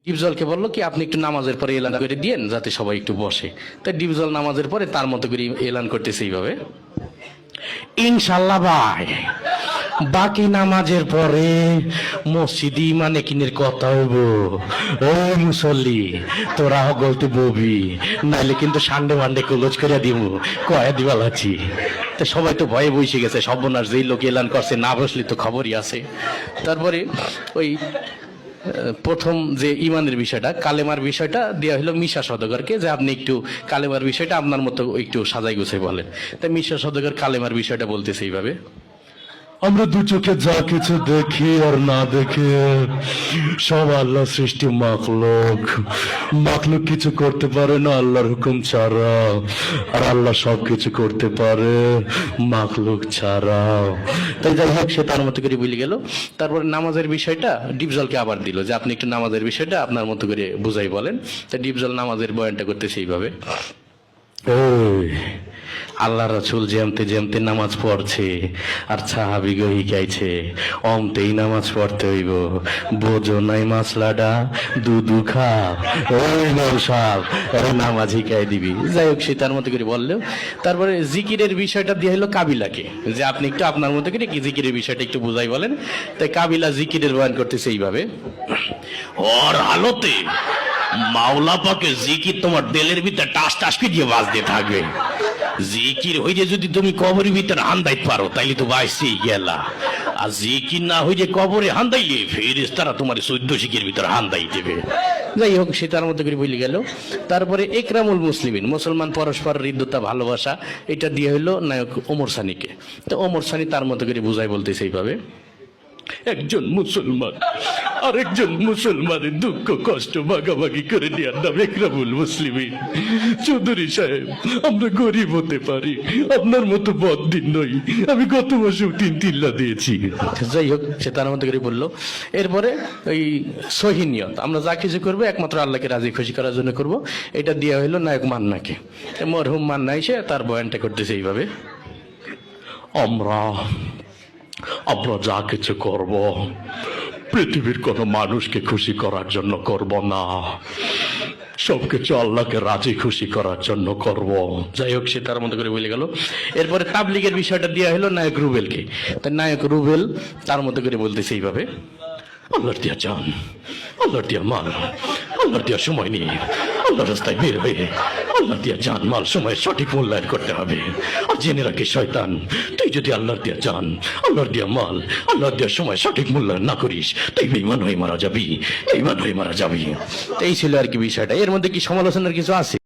ডিপজলকে বললো কি আপনি একটু নামাজের পরে এলান করে দিয়েন যাতে সবাই একটু বসে। তাই ডিপজল নামাজের পরে তার মতো করে এলান করতেছে এইভাবে, ইনশাল্লাহ ভাই বাকি নামাজের পরে মসজিদি মানে কিনের কথা হইব। ওই মুসল্লি তোরা গলতে ববি, নাইলে কিন্তু সান্ডে মান্ডে ক্লোজ করে দিব, কয়া দিবা লাচ্ছি। তো সবাই তো ভয়ে বসে গেছে, সর্বনাশ যেই লোক এলান করছে না বসলে তো খবরই আছে। তারপরে ওই প্রথম যে ইমানের বিষয়টা, কালেমার বিষয়টা দেওয়া হলো মিশা সওদাগরকে, যে আপনি একটু কালেমার বিষয়টা আপনার মতো একটু সাজাই গুছাই বলেন। তাই মিশা সওদাগর কালেমার বিষয়টা বলতেছে এইভাবে, আমরা দু চোখে যা কিছু দেখি আর না দেখে সব আল্লাহ সৃষ্টি মাখলুক। মাখলুক কিছু করতে পারে না আল্লাহর হুকুম ছাড়া, আর আল্লাহ সব কিছু করতে পারে মাখলুক ছাড়া। তাই যাই হোক সে তার মতো করে বলে গেল। তারপরে নামাজের বিষয়টা ডিপজলকে আবার দিল, যে আপনি একটু নামাজের বিষয়টা আপনার মতো করে বুঝাই বলেন। তা ডিপজল নামাজের বয়ানটা করতেছে এইভাবে, ওই আল্লাহ রাসূল যেমতে যেমতে নামাজ পড়ছে আর সাহাবী গো শিখাইছে অমতেই নামাজ পড়তে হইব। বোঝো নাই মাসলাডা দুধু খা, ওই নৌসাব নামাজ শিখাই দিবি। যাই হোক সে তার মতো করে বললেও। তারপরে জিকিরের বিষয়টা দিয়ে হলো কাবিলাকে, যে আপনি একটু আপনার মতো করে কি জিকিরের বিষয়টা একটু বুঝাই বলেন। তাই কাবিলা জিকিরের বয়ান করতেছে এইভাবে, ওর হালতে মাওলা পাকে জিকির তোমার দিলের ভিতরে টাস টাস দিয়ে বাজতে থাকবে। জিকির হইলে যদি তুমি কবরের ভিতরে হান্দাইতে পারো তাইলে তো বাইসেই গেলা, আর জিকির না হইলে কবরে হান্দাইলে ফেরেশতারা তোমার 14 শিকের ভিতরে হান্দাই দেবে। যাই হোক সে তার মতো করে বলে গেল। তারপরে একরামুল মুসলিমিন, মুসলমান পরস্পর হৃদ্যতা ভালোবাসা, এটা দিয়ে হইলো নায়ক ওমর সানিকে। তো ওমর সানি তার মতো করে বুঝাই বলতেছে এইভাবে, একজন মুসলমান আরেকজন মুসলমানের দুঃখ কষ্ট ভাগাভাগি করে নেওয়ার নাম একরামুল মুসলিমিন। চৌধুরী সাহেব, আমরা গরিব হতে পারি, আপনার মতো বদদিন নই। আমি গত মাসেও 3 তিল্লা দিয়েছি। যাই হোক সে তার মতো করে বললো। এরপরে ওই সহি নিয়ত, আমরা যা কিছু করবো একমাত্র আল্লাহকে রাজি খুশি করার জন্য করব, এটা দেওয়া হইলো নায়ক মান্নাকে। মরহুম মান্না এসে তার বয়ানটা করতেছে এইভাবে, আমরা যা কিছু করব পৃথিবীর কোনো মানুষকে খুশি করার জন্য করব না, সবকিছু আল্লাহকে রাজি খুশি করার জন্য করব। যাই হোক সে তার মতো করে বলে গেল। এরপরে তাবলীগের বিষয়টা দেওয়া হলো নায়ক রুবেলকে। তাই নায়ক রুবেল তার মতো করে বলতেছে এইভাবে, আল্লাহর দিয়া জান, আল্লাহর দিয়া মাল, আল্লাহর দিয়া সময় নিয়ে আল্লাহর রাস্তায় বের হয়ে আল্লাহর দিয়া জান মাল সময়ের সঠিক মূল্যায়ন করতে হবে। আর জেনে রাখি শয়তান, তুই যদি আল্লাহর দিয়া জান, আল্লাহর দিয়া মাল, আল্লাহর দিয়া সময় সঠিক মূল্যায়ন না করিস, তুই বেঈমান হয়ে মারা যাবি, বেঈমান হয়ে মারা যাবি। এই ছিল আর কি বিষয়টা। এর মধ্যে কি সমালোচনার কিছু আছে?